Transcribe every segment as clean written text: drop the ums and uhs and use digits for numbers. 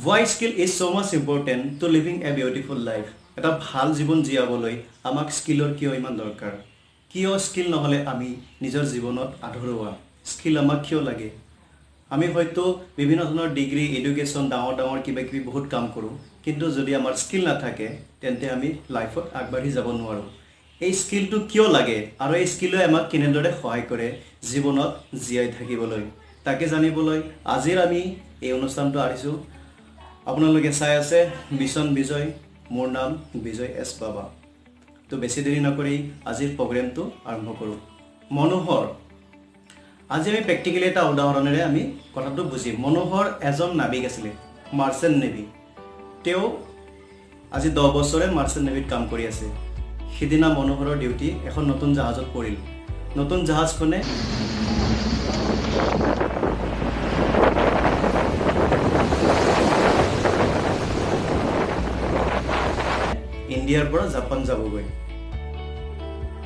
Why skill is so much important to living a beautiful life? এটা ভাল জীৱন জীয়াবলৈ আমাক স্কিলৰ কিয় ইমান দৰকাৰ? কিয় স্কিল নহলে আমি নিজৰ জীৱনত আধৰুৱা? স্কিল আমাক কিয় লাগে? আমি হয়তো বিভিন্ন ধৰণৰ ডিগ্ৰী এডুকেশ্যন ডাঙৰ কিবা বহুত কাম কৰোঁ, কিন্তু যদি আমাৰ স্কিল নাথাকে তেন্তে আমি লাইফত আগবাঢ়ি যাব নোৱাৰোঁ। এই স্কিলটো কিয় লাগে আৰু এই স্কিলে আমাক কেনেদৰে সহায় কৰে জীৱনত জীয়াই থাকিবলৈ? তাকে জানিবলৈ আজিৰ আমি এই অনুষ্ঠানটো আহিছোঁ। আপোনালোকে চাই আছে মিছন বিজয়। মোৰ নাম বিজয় এছ বাবা। তো বেছি দেৰি নকৰি আজিৰ প্ৰগ্ৰেমটো আৰম্ভ কৰোঁ। মনোহৰ, আজি আমি প্ৰেক্টিকেলি এটা উদাহৰণেৰে আমি কথাটো বুজিম। মনোহৰ এজন নাবিক আছিলে, মাৰ্চেণ্ট নেভি। তেওঁ আজি 10 বছৰে মাৰ্চেণ্ট নেভিত কাম কৰি আছে। সিদিনা মনোহৰৰ ডিউটি এখন নতুন জাহাজত পৰিল। নতুন জাহাজখনে ইণ্ডিয়াৰ পৰা জাপান যাবগৈ।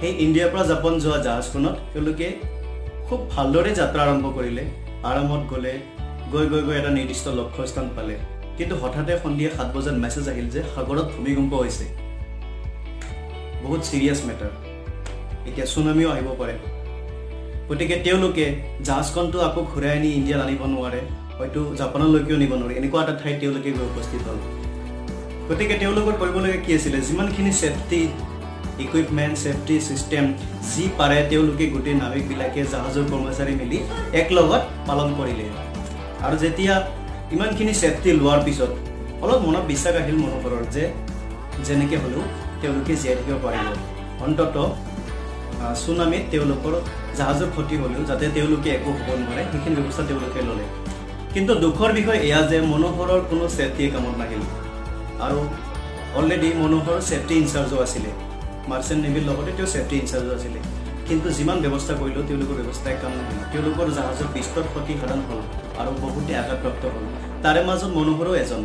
সেই ইণ্ডিয়াৰ পৰা জাপান যোৱা জাহাজখনত তেওঁলোকে খুব ভালদৰে যাত্ৰা আৰম্ভ কৰিলে। আৰামত গ'লে গৈ এটা নিৰ্দিষ্ট লক্ষ্যস্থান পালে। কিন্তু হঠাতে সন্ধিয়া 7 বজাত মেছেজ আহিল যে সাগৰত ভূমিকম্প হৈছে। বহুত চিৰিয়াছ মেটাৰ, এতিয়া চুনামিও আহিব পাৰে। গতিকে তেওঁলোকে জাহাজখনটো আকৌ ঘূৰাই আনি ইণ্ডিয়াত আনিব নোৱাৰে, হয়তো জাপানলৈকেও নিব নোৱাৰে। এনেকুৱা এটা ঠাইত তেওঁলোকে গৈ উপস্থিত হ'ল। গতিকে তেওঁলোকৰ কৰিবলগীয়া কি আছিলে? যিমানখিনি ছেফটি ইকুইপমেণ্ট, ছেফটি ছিষ্টেম যি পাৰে তেওঁলোকে গোটেই নাবিকবিলাকে জাহাজৰ কৰ্মচাৰী মিলি একলগত পালন কৰিলে। আৰু যেতিয়া ইমানখিনি ছেফটি লোৱাৰ পিছত অলপ মনত বিশ্বাস আহিল মনোহৰৰ যে যেনেকৈ হ'লেও তেওঁলোকে জীয়াই থাকিব পাৰিব। অন্ততঃ চুনামিত তেওঁলোকৰ জাহাজৰ ক্ষতি হ'লেও যাতে তেওঁলোকে একো হ'ব নোৱাৰে সেইখিনি ব্যৱস্থা তেওঁলোকে ল'লে। কিন্তু দুখৰ বিষয় এয়া যে মনোহৰৰ কোনো ছেফটিয়ে কামত নাহিল। আৰু অলৰেডি মনোহৰ ছেফটি ইনচাৰ্জো আছিলে, মাৰ্চেণ্ট নেভিৰ লগতে তেওঁ ছেফটি ইনচাৰ্জো আছিলে। কিন্তু যিমান ব্যৱস্থা কৰিলেও তেওঁলোকৰ ব্যৱস্থাই কাম নাহিল। তেওঁলোকৰ জাহাজৰ পৃষ্ঠত ক্ষতিসাধন হ'ল আৰু বহুতে আঘাতপ্ৰাপ্ত হ'ল। তাৰে মাজত মনোহৰো এজন।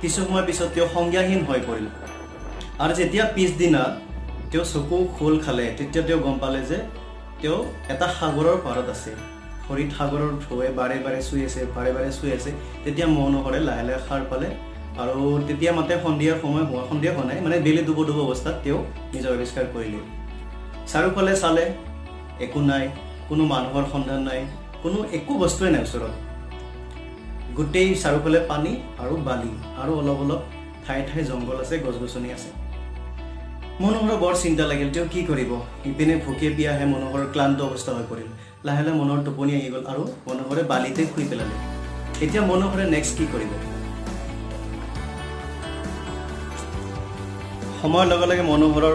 কিছু সময় পিছত তেওঁ সংজ্ঞাহীন হৈ পৰিল। আৰু যেতিয়া পিছদিনা তেওঁ চকু খোল খালে তেতিয়া তেওঁ গম পালে যে তেওঁ এটা সাগৰৰ পাৰত আছে। ভৰিত সাগৰৰ ঢৌৱে বাৰে বাৰে চুই আছে। তেতিয়া মনোহৰে লাহে লাহে সাৰ পালে। আৰু তেতিয়া মাতে সন্ধিয়া হোৱা নাই, মানে বেলি ডুব অৱস্থাত তেওঁ নিজৰ আৱিষ্কাৰ কৰিলে। চাৰিওফালে চালে, একো নাই, কোনো মানুহৰ সন্ধান নাই, একো বস্তুৱে নাই ওচৰত। গোটেই চাৰিওফালে পানী আৰু বালি আৰু অলপ ঠাই জংঘল আছে, গছ গছনি আছে। মনোহৰৰ বৰ চিন্তা লাগিল, তেওঁ কি কৰিব? ইপিনে ভোকে পিয়াহে মনোহৰৰ ক্লান্ত অৱস্থা হৈ পৰিল। লাহে লাহে মনোহৰ টোপনি আহি গ'ল আৰু মনোহৰে বালিতে শুই পেলালে। এতিয়া মনোহৰে নেক্সট কি কৰিব? সময়ৰ লগে লগে মনোহৰৰ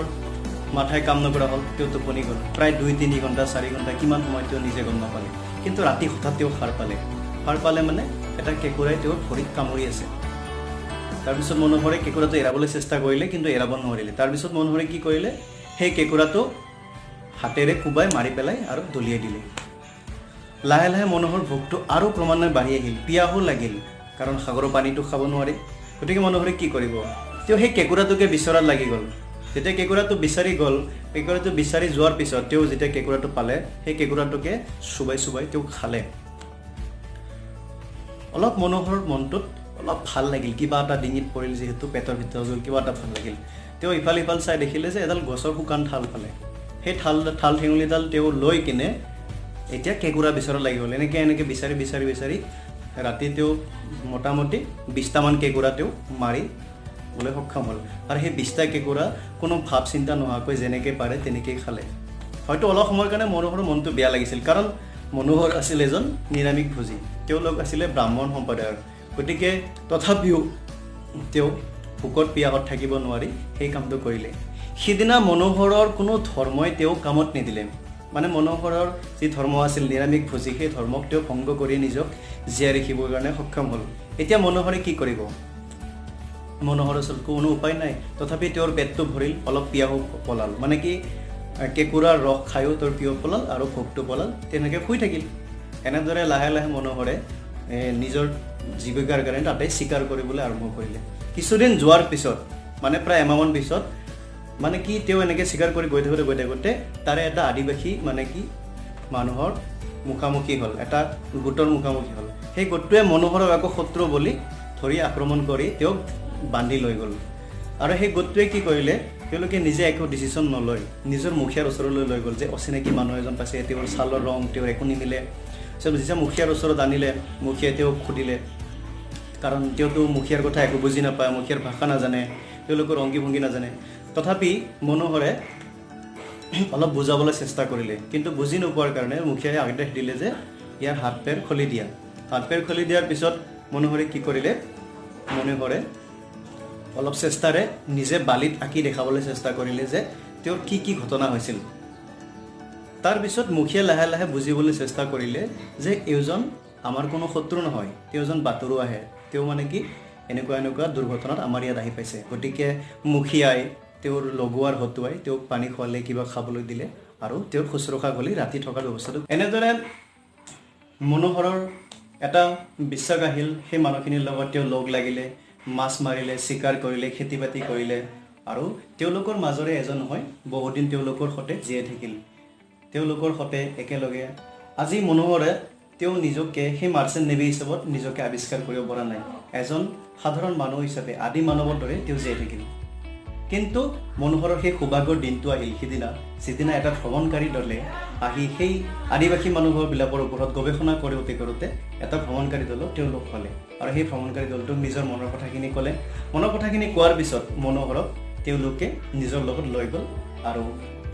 মাথাই কাম নকৰা হ'ল, তেওঁ টোপনি গ'ল। প্ৰায় 2-3 ঘণ্টা 4 ঘণ্টা কিমান সময় তেওঁ নিজে গম নাপালে। কিন্তু ৰাতি হঠাৎ তেওঁ সাৰ পালে মানে এটা কেঁকুৰাই তেওঁৰ ভৰিত কামুৰি আছে। তাৰপিছত মনোহৰে কেঁকুৰাটো এৰাবলৈ চেষ্টা কৰিলে, কিন্তু এৰাব নোৱাৰিলে। তাৰপিছত মনোহৰে কি কৰিলে? সেই কেঁকুৰাটো হাতেৰে কোবাই মাৰি পেলাই আৰু দলিয়াই দিলে। লাহে লাহে মনোহৰ ভোকটো আৰু ক্ৰমান্বয়ে বাঢ়ি আহিল, পিয়াহো লাগিল, কাৰণ সাগৰৰ পানীটো খাব নোৱাৰে। গতিকে মনোহৰে কি কৰিব? তেওঁ সেই কেঁকুৰাটোকে বিচৰাত লাগি গ'ল। যেতিয়া কেঁকুৰাটো বিচাৰি যোৱাৰ পিছত তেওঁ যেতিয়া কেঁকুৰাটো পালে, সেই কেঁকুৰাটোকে চুবাই তেওঁ খালে। অলপ মনোহৰৰ মনটোত অলপ ভাল লাগিল, কিবা এটা ডিঙিত পৰিল, যিহেতু পেটৰ ভিতৰত গ'ল, কিবা এটা ভাল লাগিল। তেওঁ ইফাল চাই দেখিলে যে এডাল গছৰ শুকান ঠাল পালে। সেই ঠাল ঠেঙুলিডাল তেওঁ লৈ কিনে এতিয়া কেঁকুৰা বিচৰাত লাগি গ'ল। এনেকৈ বিচাৰি ৰাতি তেওঁ মোটামুটি 20টামান কেঁকুৰা তেওঁ মাৰিবলৈ সক্ষম হ'ল। আৰু সেই 20টা কেঁকুৰা কোনো ভাৱ চিন্তা নোহোৱাকৈ যেনেকৈ পাৰে তেনেকৈয়ে খালে। হয়তো অলপ সময়ৰ কাৰণে মনোহৰৰ মনটো বেয়া লাগিছিল, কাৰণ মনোহৰ আছিল এজন নিৰামিষ ভোজী, তেওঁলোক আছিলে ব্ৰাহ্মণ সম্প্ৰদায়ৰ। গতিকে তথাপিও তেওঁ ভোকত পিয়াহত থাকিব নোৱাৰি সেই কামটো কৰিলে। সিদিনা মনোহৰৰ কোনো ধৰ্মই তেওঁ কামত নিদিলে। মানে মনোহৰৰ যি ধৰ্ম আছিল নিৰামিষ ভোজী, সেই ধৰ্মক তেওঁ ভংগ কৰি নিজক জীয়াই ৰাখিবৰ কাৰণে সক্ষম হ'ল। এতিয়া মনোহৰে কি কৰিব? মনোহৰৰ ওচৰত কোনো উপায় নাই। তথাপি তেওঁৰ পেটটো ভৰিল, অলপ পিয়াহো পলাল। মানে কি, কেঁকুৰাৰ ৰস খায়ো তেওঁৰ পিয়াহ পলাল আৰু ভোকটো পলাল। তেনেকৈ শুই থাকিল। এনেদৰে লাহে লাহে মনোহৰে নিজৰ জীৱিকাৰ কাৰণে তাতে চিকাৰ কৰিবলৈ আৰম্ভ কৰিলে। কিছুদিন যোৱাৰ পিছত, মানে প্ৰায় এমাহমান পিছত, মানে কি তেওঁ এনেকৈ চিকাৰ কৰি গৈ থাকোঁতে তাৰে এটা আদিবাসী মানে কি মানুহৰ মুখামুখি হ'ল, এটা গোটৰ মুখামুখি হ'ল। সেই গোটটোৱে মনোহৰক আকৌ শত্ৰু বুলি ধৰি আক্ৰমণ কৰি তেওঁক বান্ধি লৈ গ'ল আৰু সেই গোটটোৱে কি কৰিলে তেওঁলোকে নিজে একো ডিচিশ্যন নলয় নিজৰ মুখীয়াৰ ওচৰলৈ লৈ গ'ল যে অচিনাকি মানুহ এজন পাইছে তেওঁৰ ছালৰ ৰং তেওঁৰ একো নিমিলে যেতিয়া মুখীয়াৰ ওচৰত আনিলে মুখীয়াই তেওঁক সুধিলে কাৰণ তেওঁতো মুখীয়াৰ কথা একো বুজি নাপায় মুখীয়াৰ ভাষা নাজানে তেওঁলোকৰ অংগী ভংগী নাজানে তথাপি মনোহৰে অলপ বুজাবলৈ চেষ্টা কৰিলে কিন্তু বুজি নোপোৱাৰ কাৰণে মুখীয়াই আদেশ দিলে যে ইয়াৰ হাত পেৰ খুলি দিয়া হাত পেৰ খুলি দিয়াৰ পিছত মনোহৰে কি কৰিলে মনোহৰে অলপ চেষ্টাৰে নিজে বালিত আঁকি দেখাবলৈ চেষ্টা কৰিলে যে তেওঁৰ কি কি ঘটনা হৈছিল তাৰ পিছত মুখীয়া লাহে লাহে বুজিবলৈ চেষ্টা কৰিলে যে এইজন আমাৰ কোনো শত্ৰু নহয় তেওঁজন বাটৰু আহে তেওঁ মানে কি এনেকুৱা দুৰ্ঘটনাত আমাৰ ইয়াত আহি পাইছে গতিকে মুখীয়াই তেওঁৰ লগোৱাৰ হতুৱাই তেওঁক পানী খোৱালে কিবা খাবলৈ দিলে আৰু তেওঁৰ শুশ্ৰূষা কৰি ৰাতি থকাৰ ব্যৱস্থাটো এনেদৰে মনোহৰৰ এটা বিশ্বাস আহিল সেই মানুহখিনিৰ লগত তেওঁ লগ লাগিলে মাছ মাৰিলে চিকাৰ কৰিলে খেতি বাতি কৰিলে আৰু তেওঁলোকৰ মাজৰে এজন হয় বহুদিন তেওঁলোকৰ সৈতে জীয়াই থাকিল তেওঁলোকৰ সৈতে একেলগে আজি মনোহৰে তেওঁ নিজকে সেই মাৰ্চেণ্ট নেভি হিচাপত নিজকে আৱিষ্কাৰ কৰিব পৰা নাই এজন সাধাৰণ মানুহ হিচাপে আদি মানৱৰ দৰে তেওঁ জীয়াই থাকিল কিন্তু মনোহৰৰ সেই সৌভাগ্যৰ দিনটো আহিল সিদিনা এটা ভ্ৰমণকাৰী দলে আহি সেই আদিবাসী মানুহবিলাকৰ ওপৰত গৱেষণা কৰোঁতে এটা ভ্ৰমণকাৰী দলক তেওঁলোক পালে আৰু সেই ভ্ৰমণকাৰী দলটোক নিজৰ মনৰ কথাখিনি ক'লে মনৰ কথাখিনি কোৱাৰ পিছত মনোহৰক তেওঁলোকে নিজৰ লগত লৈ গ'ল আৰু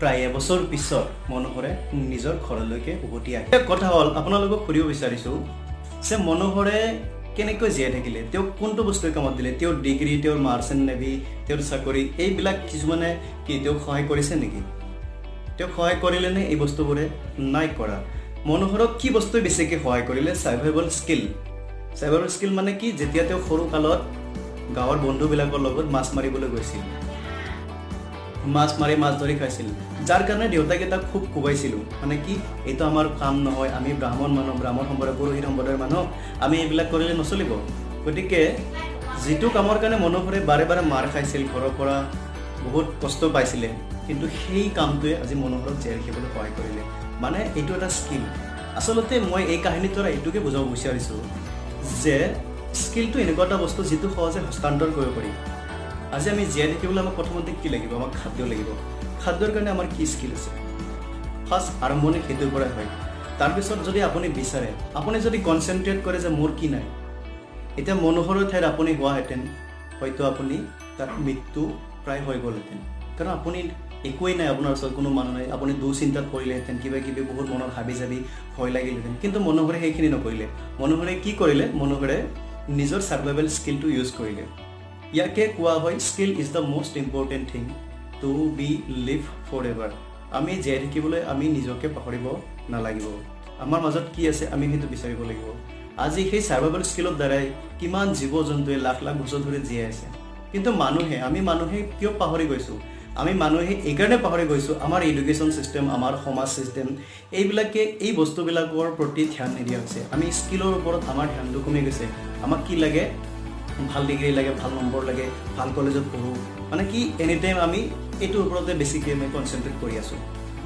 প্ৰায় এবছৰ পিছত মনোহৰে নিজৰ ঘৰলৈকে উভতি আহিল কথা হ'ল আপোনালোকক সুধিব বিচাৰিছোঁ যে মনোহৰে কেনেকৈ জীয়াই থাকিলে তেওঁক কোনটো বস্তুৰ কামত দিলে তেওঁৰ ডিগ্ৰী তেওঁৰ মাৰ্চেণ্ট নেভি তেওঁৰ চাকৰি এইবিলাক কিছুমানে কি তেওঁক সহায় কৰিছে নেকি তেওঁক সহায় কৰিলে নে এই বস্তুবোৰে নাই কৰা মনোহৰক কি বস্তুৱে বেছিকৈ সহায় কৰিলে সাৰ্ভাইভেল স্কিল মানে কি যেতিয়া তেওঁ সৰু কালত গাঁৱৰ বন্ধুবিলাকৰ লগত মাছ মাৰিবলৈ গৈছিল মাছ ধৰি খাইছিল যাৰ কাৰণে দেউতাকে তাক খুব কোবাইছিল মানে কি এইটো আমাৰ কাম নহয় আমি ব্ৰাহ্মণ সম্প্ৰদায় পুৰোহিত সম্প্ৰদায়ৰ মানুহ আমি এইবিলাক কৰিলে নচলিব গতিকে যিটো কামৰ কাৰণে মনোহৰে বাৰে বাৰে মাৰ খাইছিল ঘৰৰ পৰা বহুত কষ্ট পাইছিলে কিন্তু সেই কামটোৱে আজি মনোহৰক জীয়াই ৰাখিবলৈ সহায় কৰিলে মানে এইটো এটা স্কিল আচলতে মই এই কাহিনীৰ দ্বাৰা এইটোকে বুজাব বিচাৰিছোঁ যে স্কিলটো এনেকুৱা এটা বস্তু যিটো সহজে হস্তান্তৰ কৰিব পাৰি আজি আমি জীয়াই থাকিবলৈ আমাক প্ৰথমতে কি লাগিব আমাক খাদ্য লাগিব খাদ্যৰ কাৰণে আমাৰ কি স্কিল আছে ফাৰ্ষ্ট আৰম্ভণি সেইটোৰ পৰাই হয় তাৰপিছত যদি আপুনি বিচাৰে আপুনি যদি কনচেনট্ৰেট কৰে যে মোৰ কি নাই এতিয়া মনোহৰৰ ঠাইত আপুনি হোৱাহেঁতেন হয়তো আপুনি তাত মৃত্যু প্ৰায় হৈ গ'লহেঁতেন কাৰণ আপুনি একোৱেই নাই আপোনাৰ ওচৰত কোনো মানুহ নাই আপুনি দুঃচিন্তাত পৰিলেহেঁতেন কিবা কিবি বহুত মনত হাবি যাবি ভয় লাগিলহেঁতেন কিন্তু মনোহৰে সেইখিনি নকৰিলে মনোহৰে কি কৰিলে মনোহৰে নিজৰ সাৰ্ভাইভেল স্কিলটো ইউজ কৰিলে ইয়াকে কোৱা হয় skill is the most important thing to be live for ever আমি জীয়াই থাকিবলৈ আমি নিজকে পাহৰিব নালাগিব আমাৰ মাজত কি আছে আমি সেইটো বিচাৰিব লাগিব আজি সেই সাৰ্ভাইভেল স্কিলৰ দ্বাৰাই কিমান জীৱ জন্তুৱে লাখ লাখ বছৰ ধৰি জীয়াই আছে কিন্তু আমি মানুহে কিয় পাহৰি গৈছোঁ আমি মানুহে এইকাৰণে পাহৰি গৈছোঁ আমাৰ এডুকেশ্যন চিষ্টেম আমাৰ সমাজ চিষ্টেম এইবিলাকে এই বস্তুবিলাকৰ প্ৰতি ধ্যান নিদিয়া হৈছে আমি স্কিলৰ ওপৰত আমাৰ ধ্যানটো কমি গৈছে আমাক কি লাগে ভাল ডিগ্ৰী লাগে ভাল নম্বৰ লাগে ভাল কলেজত পঢ়োঁ মানে কি এনি টাইম আমি এইটোৰ ওপৰতে বেছিকৈ আমি কনচেনট্ৰেট কৰি আছোঁ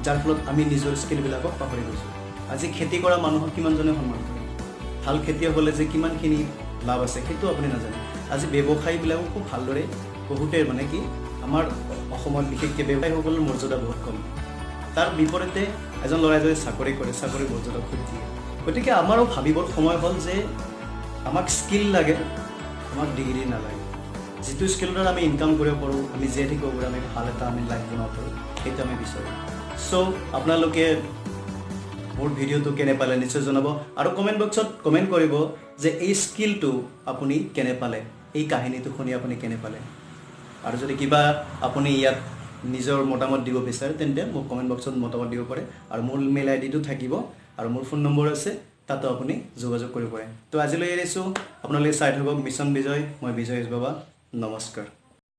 যাৰ ফলত আমি নিজৰ স্কিলবিলাকক পাহৰি গৈছোঁ আজি খেতি কৰা মানুহক কিমানজনে সন্মান কৰে ভাল খেতিয়ক হ'লে যে কিমানখিনি লাভ আছে সেইটো আপুনি নাজানে আজি ব্যৱসায়ীবিলাকো খুব ভালদৰে বহুতে মানে কি আমাৰ অসমত বিশেষকৈ ব্যৱসায়ীসকলৰ মৰ্যাদা বহুত কম তাৰ বিপৰীতে এজন ল'ৰাই যদি চাকৰি কৰে চাকৰি মৰ্যাদা খুব দিয়ে গতিকে আমাৰো ভাবিবৰ সময় হ'ল যে আমাক স্কিল লাগে আমাক ডিগ্ৰী নালাগে যিটো স্কিলৰ দ্বাৰা আমি ইনকাম কৰিব পাৰোঁ আমি জীয়াই থাকিব পাৰোঁ আমি ভাল এটা আমি লাইফ বনাব পাৰোঁ সেইটো আমি বিচাৰোঁ চ' আপোনালোকে মোৰ ভিডিঅ'টো কেনে পালে নিশ্চয় জনাব আৰু কমেণ্ট বক্সত কমেণ্ট কৰিব যে এই স্কিলটো আপুনি কেনে পালে এই কাহিনীটো শুনি আপুনি কেনে পালে আৰু যদি কিবা আপুনি ইয়াত নিজৰ মতামত দিব বিচাৰে তেন্তে মোক কমেণ্ট বক্সত মতামত দিব পাৰে আৰু মোৰ মেইল আইডিটো থাকিব আৰু মোৰ ফোন নম্বৰ আছে তাতো আপুনি যোগাযোগ কৰিব পাৰে তো আজিলৈ এৰিছোঁ আপোনালোকে চাই থাকক মিছন বিজয় মই বিজয় বাবা নমস্কাৰ